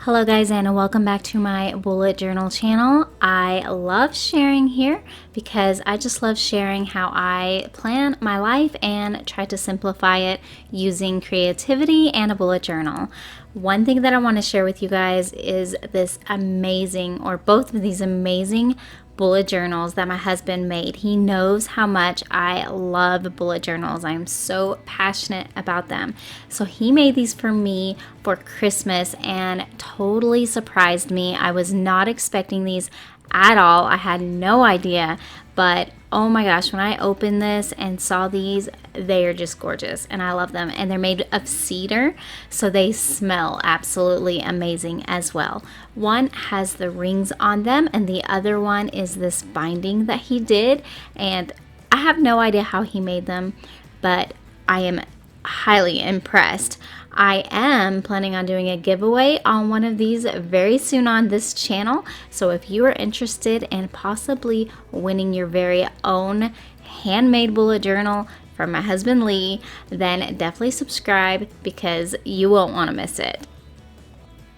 Hello guys, and welcome back to my bullet journal channel. I love sharing here because I just love sharing how I plan my life and try to simplify it using creativity and a bullet journal. One thing that I want to share with you guys is this amazing, or both of these amazing bullet journals that my husband made. He knows how much I love bullet journals. I'm so passionate about them. So he made these for me for Christmas and totally surprised me. I was not expecting these at all. I had no idea, but oh my gosh, when I opened this and saw these, they are just gorgeous and I love them. And they're made of cedar, so they smell absolutely amazing as well. One has the rings on them and the other one is this binding that he did. And I have no idea how he made them, but I am highly impressed. I am planning on doing a giveaway on one of these very soon on this channel. So if you are interested in possibly winning your very own handmade bullet journal from my husband Lee, then definitely subscribe because you won't want to miss it.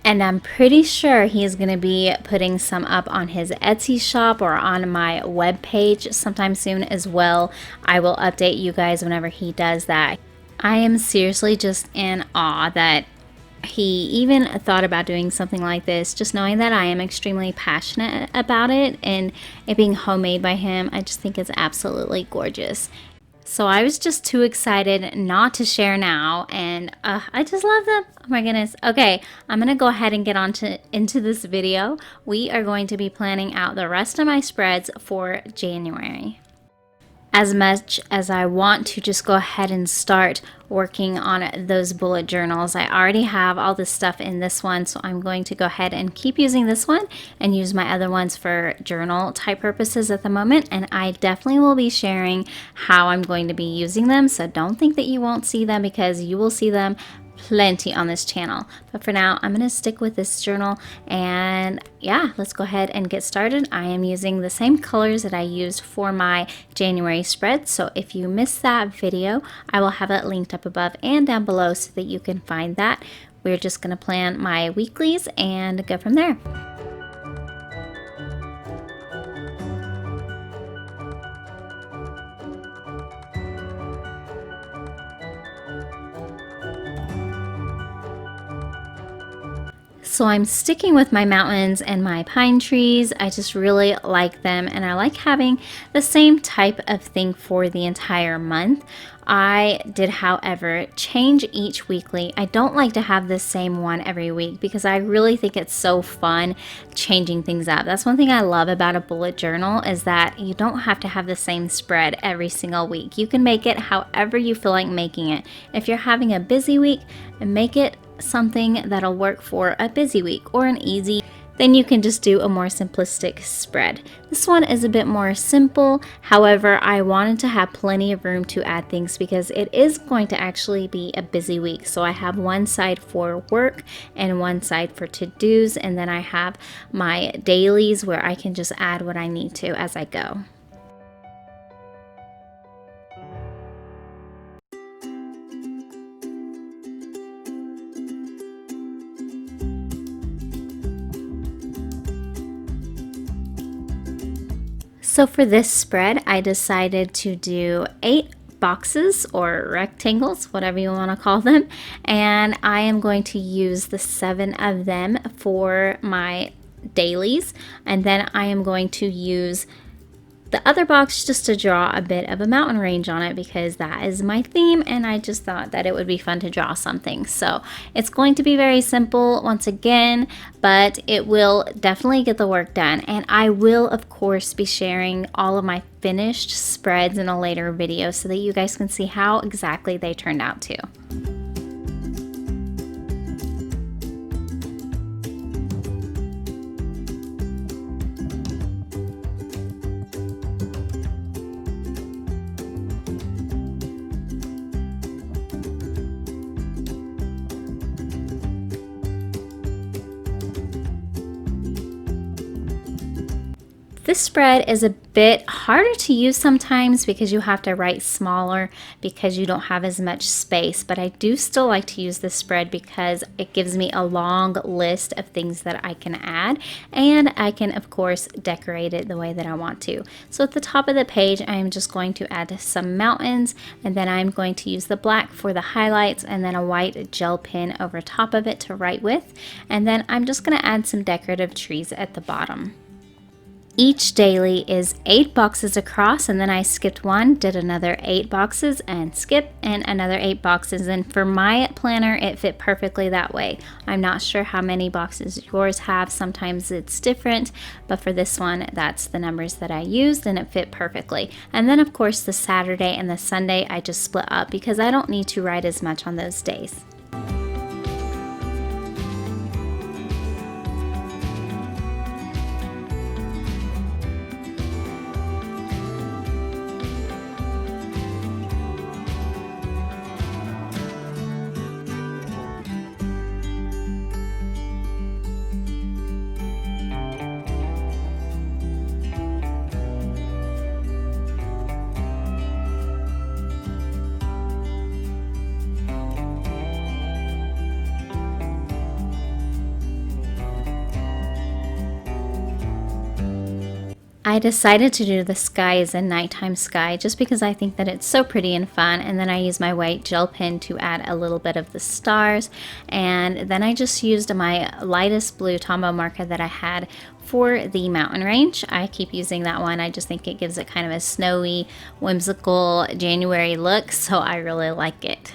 And I'm pretty sure he's going to be putting some up on his Etsy shop or on my webpage sometime soon as well. I will update you guys whenever he does that. I am seriously just in awe that he even thought about doing something like this, just knowing that I am extremely passionate about it and it being homemade by him. I just think it's absolutely gorgeous. So I was just too excited not to share now, and I just love them. Oh my goodness. Okay, I'm gonna go ahead and get into this video. We are going to be planning out the rest of my spreads for January. As much as I want to just go ahead and start working on those bullet journals, I already have all this stuff in this one, so I'm going to go ahead and keep using this one and use my other ones for journal type purposes at the moment. And I definitely will be sharing how I'm going to be using them, so don't think that you won't see them because you will see them plenty on this channel. But for now, I'm going to stick with this journal, and yeah, let's go ahead and get started. I am using the same colors that I used for my January spread, so if you missed that video, I will have it linked up above and down below so that you can find that. We're just going to plan my weeklies and go from there. So I'm sticking with my mountains and my pine trees. I just really like them, and I like having the same type of thing for the entire month. I did, however, change each weekly. I don't like to have the same one every week because I really think it's so fun changing things up. That's one thing I love about a bullet journal, is that you don't have to have the same spread every single week. You can make it however you feel like making it. If you're having a busy week, make it something that'll work for a busy week, or an easy, then you can just do a more simplistic spread. This one is a bit more simple. However, I wanted to have plenty of room to add things because it is going to actually be a busy week. So I have one side for work and one side for to-dos, and then I have my dailies where I can just add what I need to as I go. So for this spread, I decided to do 8 boxes or rectangles, whatever you want to call them, and I am going to use the 7 of them for my dailies, and then I am going to use the other box just to draw a bit of a mountain range on it because that is my theme, and I just thought that it would be fun to draw something. So it's going to be very simple once again, but it will definitely get the work done. And I will, of course, be sharing all of my finished spreads in a later video so that you guys can see how exactly they turned out too. This spread is a bit harder to use sometimes because you have to write smaller because you don't have as much space, but I do still like to use this spread because it gives me a long list of things that I can add, and I can of course decorate it the way that I want to. So at the top of the page, I'm just going to add some mountains, and then I'm going to use the black for the highlights and then a white gel pen over top of it to write with, and then I'm just going to add some decorative trees at the bottom. Each daily is 8 boxes across, and then I skipped one, did another 8 boxes and skip, and another 8 boxes, and for my planner it fit perfectly that way. I'm not sure how many boxes yours have, sometimes it's different, but for this one that's the numbers that I used and it fit perfectly. And then of course the Saturday and the Sunday I just split up because I don't need to write as much on those days. I decided to do the sky as a nighttime sky just because I think that it's so pretty and fun, and then I use my white gel pen to add a little bit of the stars, and then I just used my lightest blue Tombow marker that I had for the mountain range. I keep using that one. I just think it gives it kind of a snowy, whimsical January look, so I really like it.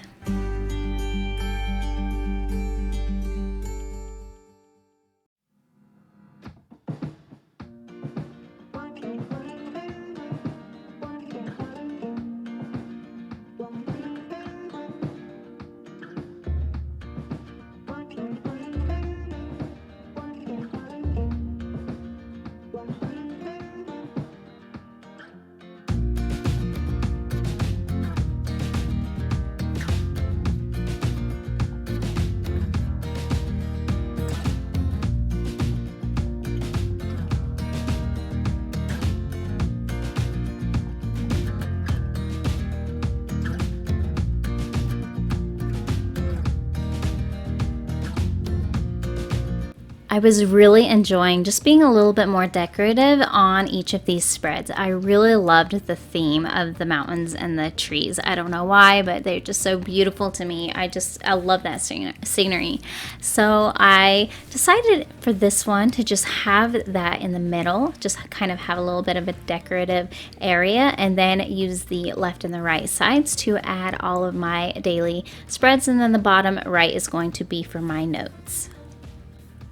I was really enjoying just being a little bit more decorative on each of these spreads. I really loved the theme of the mountains and the trees. I don't know why, but they're just so beautiful to me. I love that scenery. So I decided for this one to just have that in the middle, just kind of have a little bit of a decorative area, and then use the left and the right sides to add all of my daily spreads, and then the bottom right is going to be for my notes.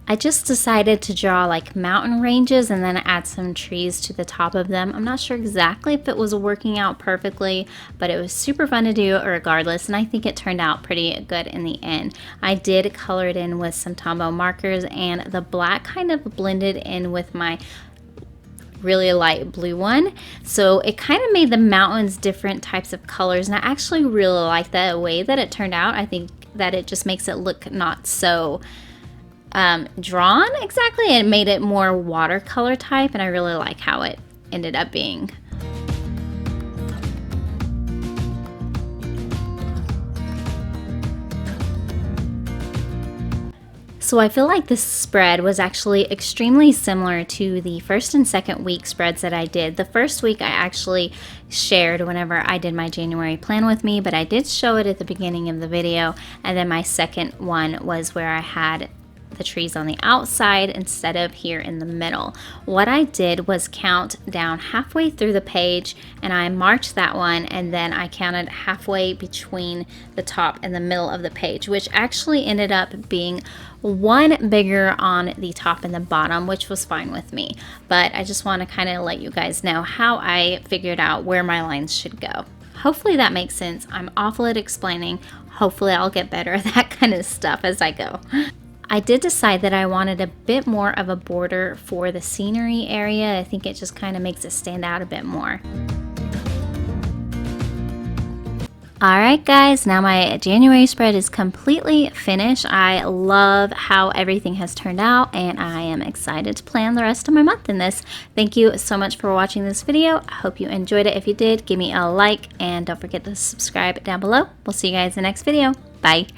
I just decided to draw like mountain ranges and then add some trees to the top of them. I'm not sure exactly if it was working out perfectly, but it was super fun to do regardless, and I think it turned out pretty good in the end. I did color it in with some Tombow markers, and the black kind of blended in with my really light blue one, so it kind of made the mountains different types of colors, and I actually really like the way that it turned out. I think that it just makes it look not so drawn exactly. It made it more watercolor type, and I really like how it ended up being. So I feel like this spread was actually extremely similar to the first and second week spreads that I did. The first week I actually shared whenever I did my January plan with me, but I did show it at the beginning of the video, and then my second one was where I had the trees on the outside instead of here in the middle. What I did was count down halfway through the page, and I marked that one, and then I counted halfway between the top and the middle of the page, which actually ended up being one bigger on the top and the bottom, which was fine with me. But I just want to kind of let you guys know how I figured out where my lines should go. Hopefully that makes sense. I'm awful at explaining. Hopefully I'll get better at that kind of stuff as I go. I did decide that I wanted a bit more of a border for the scenery area. I think it just kind of makes it stand out a bit more. Alright guys, now my January spread is completely finished. I love how everything has turned out and I am excited to plan the rest of my month in this. Thank you so much for watching this video. I hope you enjoyed it. If you did, give me a like and don't forget to subscribe down below. We'll see you guys in the next video. Bye!